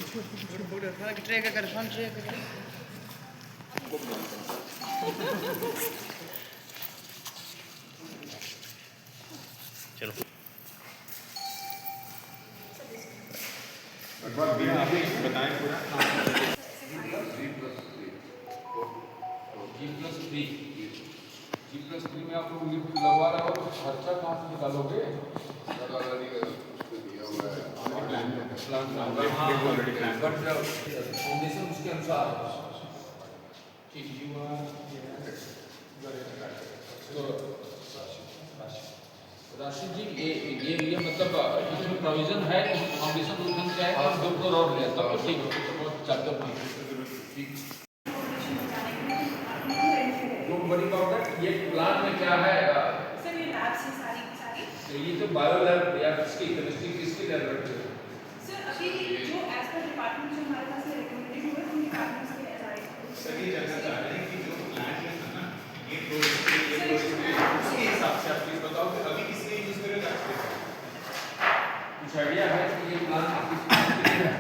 Tray का कर tray का चलो बताएं पूरा G+3 में आप लोग लिफ्ट लगवा रहे हो तो खर्चा कहाँ से निकालोगे? फाउंडेशन उसके अनुसार राशि जी ये मतलब इसमें प्रोविजन है कि फाउंडेशन उठन क्या है और 2 करोड़ और ले तब तो ठीक है चलते ठीक डोंट वरी अबाउट दैट। ये प्लान में क्या है सर ये लैब से सारी ये तो बायो लैब या किसकी केमिस्ट्री किसकी लैब रखते हो? सर अभी जो एज पर डिपार्टमेंट जो हमारे पास में रिकमेंडेड हुआ है उन डिपार्टमेंट्स के एसआई सर ये जानना चाह रहे हैं कि जो प्लान है ना ये प्रोजेक्ट उसके हिसाब से आप प्लीज बताओ कि अभी किसके यूज करेगा कुछ आइडिया है कि ये प्लान आपकी के लिए है?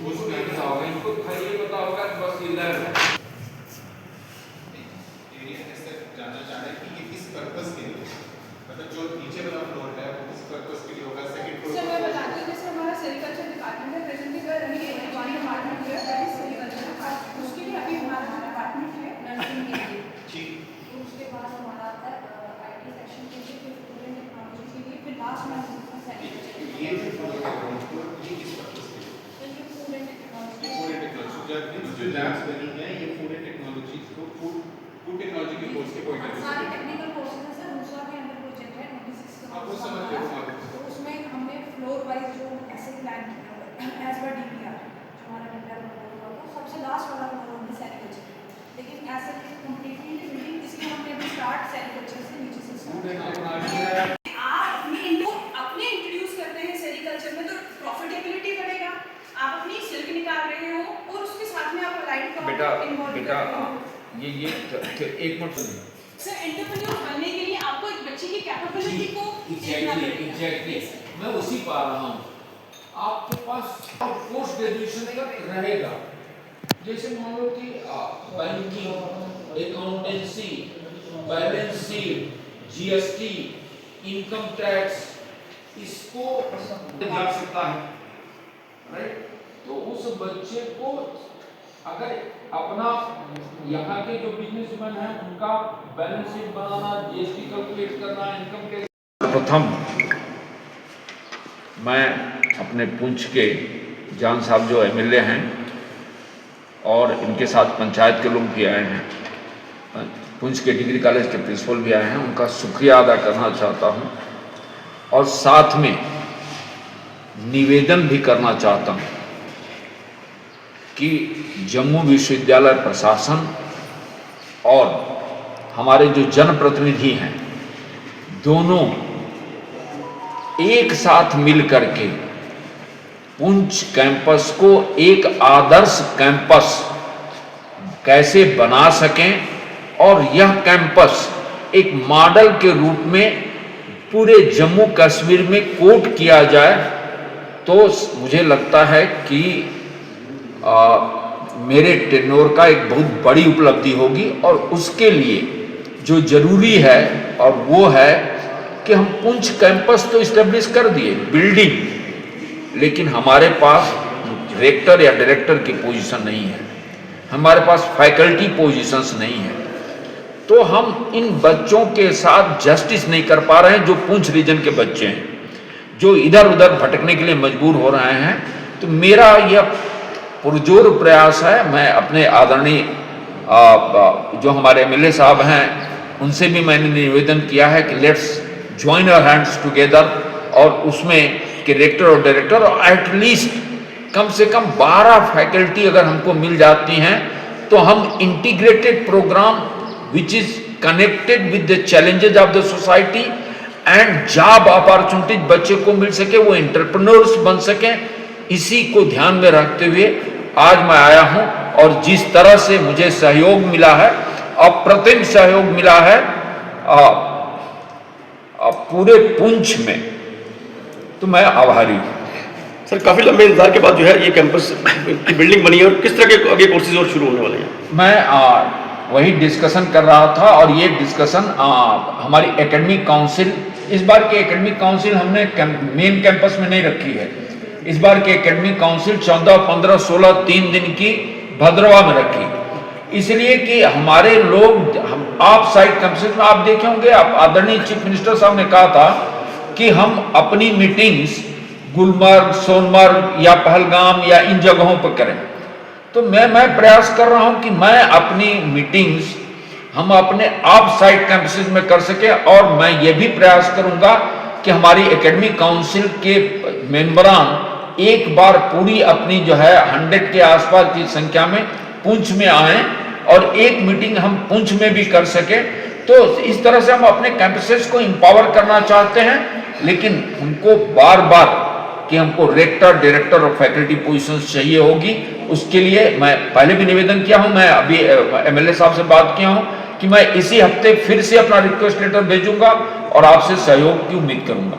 उसको नहीं पता होगा, इनको खाली ये पता होगा कि बस ये लैब है। एरिया ऐसे जानना चाह रहे हैं कि ये किस पर्पस के लिए मतलब जो नीचे वाला फ्लोर है वो किस पर्पस के लिए होगा सेकंड फ्लोर सर मैं बताती हूँ जैसे हमारा सेरिकल्चर डिपार्टमेंट है प्रेजेंटली कर रही है वन डिपार्टमेंट है दैट इज सेरिकल्चर उसके लिए अभी हमारा जो डिपार्टमेंट है नर्सिंग के लिए ठीक उसके बाद हमारा आता है आईटी सेक्शन के लिए फिर फूड एंड टेक्नोलॉजी के लिए फिर लास्ट में ये जो फ्लोर है ग्राउंड फ्लोर ये किस पर्पस के लिए food and technology food and technology जो लैब्स बनी हैं ये फूड एंड टेक्नोलॉजी को फूड टेक्नोलॉजी के कोर्स के पॉइंट ऑफ व्यू सारे टेक्निकल कोर्सेज हैं सर दूसरा भी अंडर प्रोजेक्ट है 96 आप वो समझ रहे हो तो उसमें हमने फ्लोर वाइज जो ऐसे प्लान किया हुआ है एज पर डीपीआर जो हमारा डेवलपर होगा तो सबसे लास्ट वाला फ्लोर हमने सेरिकल्चर लेकिन ऐसे कंप्लीटली बिल्डिंग इसमें हमने अभी स्टार्ट सेरिकल्चर से नीचे से फूड एंड start टेक्नोलॉजी है आप अपने इंट्रोड्यूस करते हैं सेरिकल्चर में तो प्रॉफिटेबिलिटी बढ़ेगा आप अपनी सिल्क निकाल रहे हो और उसके साथ में आप अलाइड का बेटा इन्वॉल्व कर बेटा रहे हो ये एक मिनट सुनिए सर एंटरप्रेन्योर बनने के लिए आपको एक बच्चे की कैपेबिलिटी को देखना पड़ेगा एग्जैक्टली मैं उसी पा रहा हूँ आपके पास पोस्ट ग्रेजुएशन तक रहेगा जैसे मान लो कि banking accountancy balance sheet GST income tax इसको जा सकता है राइट। तो उस बच्चे को अगर अपना यहाँ के जो बिजनेसमैन हैं उनका बैलेंस शीट बनाना जीएसटी कैलकुलेट करना इनकम टैक्स प्रथम मैं अपने पुंछ के जान साहब जो एमएलए हैं और इनके साथ पंचायत के लोग भी आए हैं पुंछ के डिग्री कॉलेज के प्रिंसिपल भी आए हैं उनका शुक्रिया अदा करना चाहता हूँ और साथ में निवेदन भी करना चाहता हूँ कि जम्मू विश्वविद्यालय प्रशासन और हमारे जो जनप्रतिनिधि हैं दोनों एक साथ मिल करके पुंछ कैंपस को एक आदर्श कैंपस कैसे बना सकें और यह कैंपस एक मॉडल के रूप में पूरे जम्मू कश्मीर में कोट किया जाए तो मुझे लगता है कि मेरे टेन्योर का एक बहुत बड़ी उपलब्धि होगी और उसके लिए जो जरूरी है और वो है कि हम पुंछ कैंपस तो इस्टेब्लिश कर दिए बिल्डिंग लेकिन हमारे पास रेक्टर या डायरेक्टर की पोजीशन नहीं है हमारे पास फैकल्टी पोजीशंस नहीं है तो हम इन बच्चों के साथ जस्टिस नहीं कर पा रहे हैं जो पुंछ रीजन के बच्चे हैं जो इधर उधर भटकने के लिए मजबूर हो रहे हैं। तो मेरा यह पुरजोर प्रयास है मैं अपने आदरणीय जो हमारे एमएलए साहब हैं उनसे भी मैंने निवेदन किया है कि let's join our hands together और उसमें कि रेक्टर और डायरेक्टर और एटलीस्ट कम से कम 12 फैकल्टी अगर हमको मिल जाती हैं तो हम integrated programme which is connected with the challenges of the society and job opportunities बच्चे को मिल सके वो एंटरप्रेन्योर्स बन सकें इसी को ध्यान में रखते हुए आज मैं आया हूं और जिस तरह से मुझे सहयोग मिला है अप्रतिम सहयोग मिला है पूरे पुंछ में तो मैं आभारी हूं। सर काफ़ी लंबे इंतजार के बाद जो है ये कैंपस की बिल्डिंग बनी है, और किस तरह के आगे कोर्सेज और शुरू होने वाले हैं? मैं वही डिस्कशन कर रहा था, और ये डिस्कशन हमारी एकेडमिक काउंसिल, इस बार की एकेडमिक काउंसिल हमने मेन कैंपस में नहीं रखी है। इस बार की एकेडमिक काउंसिल 14, 15, 16 3 दिन की भद्रवा में रखी, इसलिए कि हमारे लोग ऑफ साइट कैंपस में, आप देखे होंगे, आप आदरणीय चीफ मिनिस्टर साहब ने कहा था कि हम अपनी मीटिंग्स गुलमर्ग, सोनमर्ग या पहलगाम या इन जगहों पर करें। तो मैं प्रयास कर रहा हूं कि मैं अपनी मीटिंग्स हम अपने ऑफ साइट कैंपसेस में कर सके, और मैं ये भी प्रयास करूंगा कि हमारी एकेडमिक काउंसिल के मेंबरान एक बार पूरी अपनी जो है 100 के आसपास की संख्या में पुंछ में आए, और एक मीटिंग हम पुंछ में भी कर सके। तो इस तरह से हम अपने कैंपसेस को एम्पावर करना चाहते हैं, लेकिन हमको बार बार कि हमको रेक्टर, डायरेक्टर और फैकल्टी पोजीशंस चाहिए होगी। उसके लिए मैं पहले भी निवेदन किया हूं, मैं अभी एमएलए साहब से बात किया हूं कि मैं इसी हफ्ते फिर से अपना रिक्वेस्ट लेटर भेजूंगा और आपसे सहयोग की उम्मीद करूंगा।